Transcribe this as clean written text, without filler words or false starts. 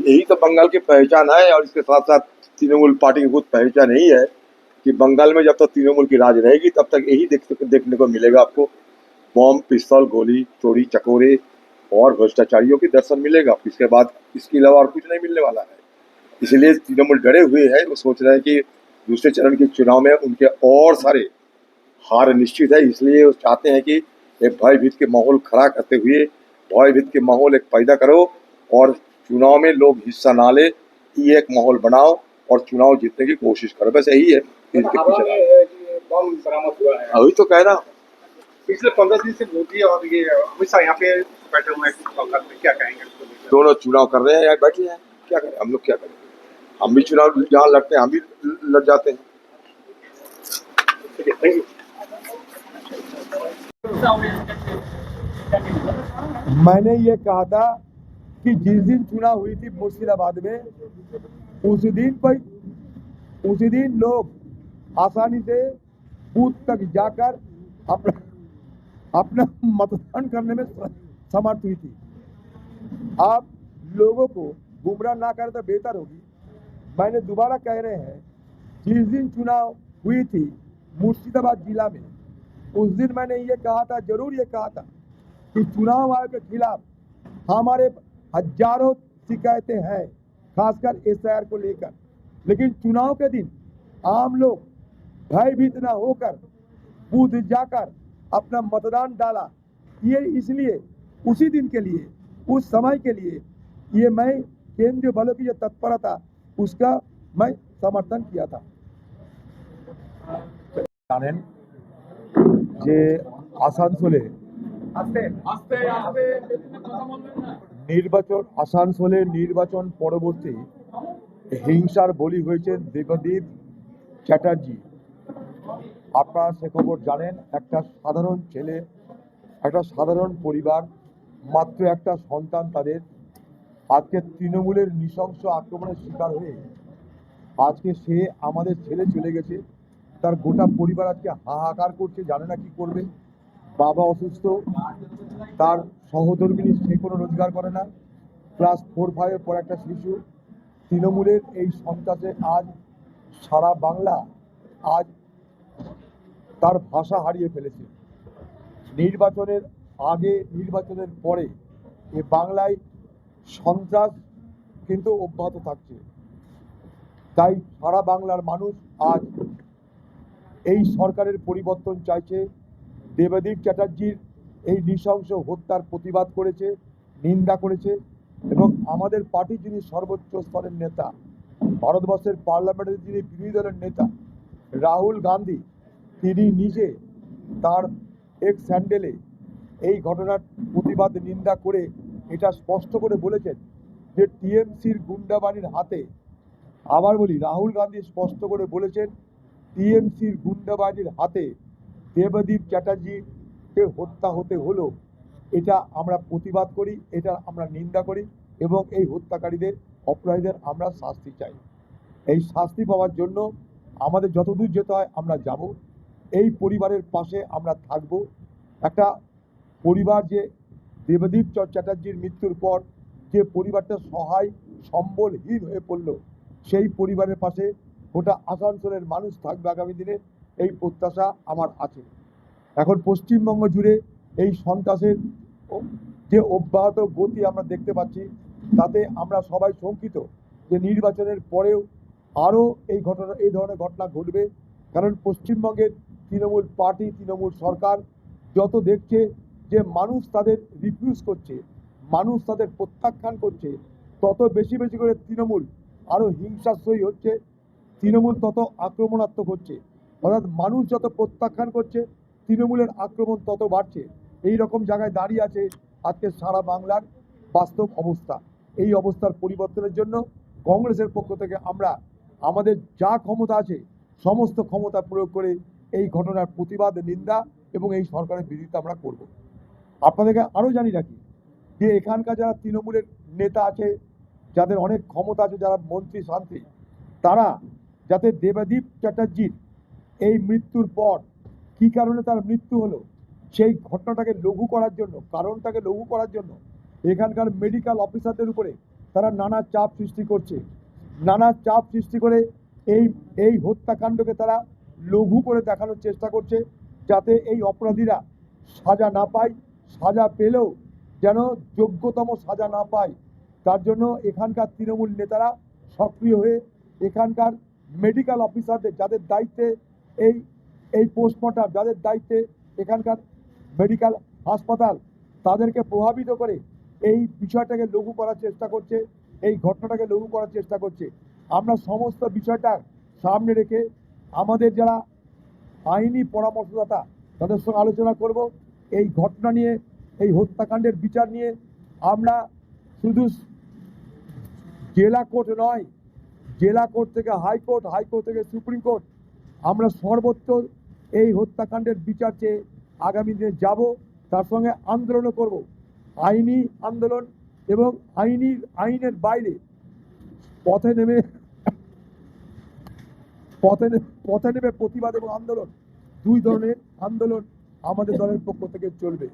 यही तो बंगाल की पहचान है। और इसके साथ साथ तृणमूल पार्टी की खुद पहचान यही है कि बंगाल में जब तक तृणमूल की राज रहेगी तब तक यही देखने को मिलेगा आपको। बम, पिस्तौल, गोली, चोरी चकोरे और भ्रष्टाचारियों के दर्शन मिलेगा। इसके बाद इसके अलावा और कुछ नहीं मिलने वाला है। इसलिए तृणमूल डरे हुए है। वो सोच रहे हैं कि दूसरे चरण के चुनाव में उनके और सारे हार निश्चित है। इसलिए वो चाहते हैं कि एक भयभीत के माहौल खड़ा करते हुए भयभीत के माहौल एक पैदा करो और चुनाव में लोग हिस्सा ना ले, ये एक माहौल बनाओ और चुनाव जीतने की कोशिश करो। बस यही है इनके पीछे। बम बरामद हुआ है। अभी तो कह रहा हूँ, पिछले 15 दिन से मोदी और ये अमित शाह यहाँ पे बैठे हुए हैं, क्या कहेंगे? दोनों चुनाव कर रहे हैं, यहाँ बैठे हैं, क्या करें हम लोग, क्या करें? हम भी चुनाव जहाँ लड़ते हैं हम भी लड़ जाते हैं। ठीक है, थैंक यू। मैंने ये कहा था कि जिस दिन चुनाव हुई थी मुर्शिदाबाद में, उसी दिन लोग आसानी से बूथ तक जाकर अपना मतदान करने में समर्थ हुई थी। आप लोगों को गुमराह ना करें तो बेहतर होगी। मैंने दोबारा कह रहे हैं, जिस दिन चुनाव हुई थी मुर्शिदाबाद जिला में, उस दिन मैंने ये कहा था, जरूर ये कहा था कि चुनाव आयोग के खिलाफ हमारे हजारों शिकायतें हैं, खासकर एसआईआर को लेकर। लेकिन चुनाव के दिन आम लोग भयभीत न होकर बूथ जाकर अपना मतदान डाला। ये इसलिए उसी दिन के लिए, उस समय के लिए, ये मैं केंद्रीय बलों की जो तत्परता उसका मैं समर्थन किया था। জানেন যে আসানসোলে নির্বাচন পরবর্তী হিংসার বলি হয়েছেন দেবদীপ চ্যাটার্জি। আপনারা সে খবর জানেন। একটা সাধারণ ছেলে, একটা সাধারণ পরিবার, মাত্র একটা সন্তান তাদের, আজকে তৃণমূলের নৃশংস আক্রমণের শিকার হয়ে আজকে সে আমাদের ছেলে চলে গেছে। তার গোটা পরিবার আজকে হাহাকার করছে, জানে না কি করবে। বাবা অসুস্থ, তার সহধর্মিনী, সে কোনো রোজগার করে না, ক্লাস 4-5 পর একটা শিশু। তৃণমূলের এই সন্ত্রাসে আজ সারা বাংলা আজ তার ভাষা হারিয়ে ফেলেছে। নির্বাচনের আগে, নির্বাচনের পরে এ বাংলায় সন্ত্রাস কিন্তু অব্যাহত থাকছে। তাই সারা বাংলার মানুষ আজ এই সরকারের পরিবর্তন চাইছে। দেবদীপ চ্যাটার্জির এই নৃশংস হত্যার প্রতিবাদ করেছে, নিন্দা করেছে। এবং আমাদের পার্টির যিনি সর্বোচ্চ স্তরের নেতা, ভারতবর্ষের পার্লামেন্টের যিনি বিরোধী দলের নেতা রাহুল গান্ধী, তিনি নিজে তার এক্স হ্যান্ডেলে এই ঘটনার প্রতিবাদ নিন্দা করে এটা স্পষ্ট করে বলেছেন যে টিএমসির গুন্ডাবাহিনীর হাতে, আবার বলি, রাহুল গান্ধী স্পষ্ট করে বলেছেন টিএমসির গুন্ডাবাহিনীর হাতে দেবদীপ চ্যাটার্জিকে হত্যা হতে হলো। এটা আমরা প্রতিবাদ করি, এটা আমরা নিন্দা করি এবং এই হত্যাকারীদের, অপরাধীদের আমরা শাস্তি চাই। এই শাস্তি পাওয়ার জন্য আমাদের যতদূর যেতে হয় আমরা যাব। এই পরিবারের পাশে আমরা থাকব। একটা পরিবার যে দেবদীপ চ্যাটার্জির মৃত্যুর পর যে পরিবারটা সহায় সম্বলহীন হয়ে পড়ল, সেই পরিবারের পাশে গোটা আসানসোলের মানুষ থাকবে আগামী দিনে, এই প্রত্যাশা আমার আছে। এখন পশ্চিমবঙ্গ জুড়ে এই সন্ত্রাসের যে অব্যাহত গতি আমরা দেখতে পাচ্ছি, তাতে আমরা সবাই শঙ্কিত যে নির্বাচনের পরেও আরও এই ধরনের ঘটনা ঘটবে। কারণ পশ্চিমবঙ্গের তৃণমূল পার্টি, তৃণমূল সরকার যত দেখছে যে মানুষ তাদের রিফিউজ করছে, মানুষ তাদের প্রত্যাখ্যান করছে, তত বেশি বেশি করে তৃণমূল আরও হিংসাত্মক হচ্ছে, তৃণমূল তত আক্রমণাত্মক হচ্ছে। অর্থাৎ মানুষ যত প্রত্যাখ্যান করছে, তৃণমূলের আক্রমণ তত বাড়ছে। এই রকম জায়গায় দাঁড়িয়ে আছে আজকে সারা বাংলার বাস্তব অবস্থা। এই অবস্থার পরিবর্তনের জন্য কংগ্রেসের পক্ষ থেকে আমরা আমাদের যা ক্ষমতা আছে সমস্ত ক্ষমতা প্রয়োগ করে এই ঘটনার প্রতিবাদ, নিন্দা এবং এই সরকারের বিরোধিতা আমরা করব। আপনাদেরকে আরও জানি রাখি যে এখানকার যারা তৃণমূলের নেতা আছে, যাদের অনেক ক্ষমতা আছে, যারা মন্ত্রী শান্তি, তারা যাতে দেবদীপ চ্যাটার্জির এই মৃত্যুর পর কী কারণে তার মৃত্যু হলো সেই ঘটনাটাকে লঘু করার জন্য, কারণটাকে লঘু করার জন্য এখানকার মেডিকেল অফিসারদের উপরে তারা নানা চাপ সৃষ্টি করছে, নানা চাপ সৃষ্টি করে এই এই হত্যাকাণ্ডকে তারা লঘু করে দেখানোর চেষ্টা করছে, যাতে এই অপরাধীরা সাজা না পায়, সাজা পেলেও যেন যোগ্যতম সাজা না পায়। তার জন্য এখানকার তৃণমূল নেতারা সক্রিয় হয়ে এখানকার মেডিকেল অফিসারদের, যাদের দায়িত্বে এই এই পোস্টমর্টম, যাদের দায়িত্বে এখানকার মেডিকেল হাসপাতাল, তাদেরকে প্রভাবিত করে এই বিষয়টাকে লঘু করার চেষ্টা করছে, এই ঘটনাটাকে লঘু করার চেষ্টা করছে। আমরা সমস্ত বিষয়টা সামনে রেখে আমাদের যারা আইনি পরামর্শদাতা তাদের সঙ্গে আলোচনা করব এই ঘটনা নিয়ে, এই হত্যাকাণ্ডের বিচার নিয়ে। আমরা শুধু জেলা কোর্ট নয়, জেলা কোর্ট থেকে হাইকোর্ট, হাইকোর্ট থেকে সুপ্রিম কোর্ট, আমরা সর্বত্র এই হত্যাকাণ্ডের বিচার চেয়ে আগামী দিনে যাব, তার সঙ্গে আন্দোলনও করব, আইনি আন্দোলন এবং আইনের বাইরে পথে নেমে প্রতিবাদ এবং আন্দোলন, দুই ধরনের আন্দোলন আমাদের দলের পক্ষ থেকে চলবে।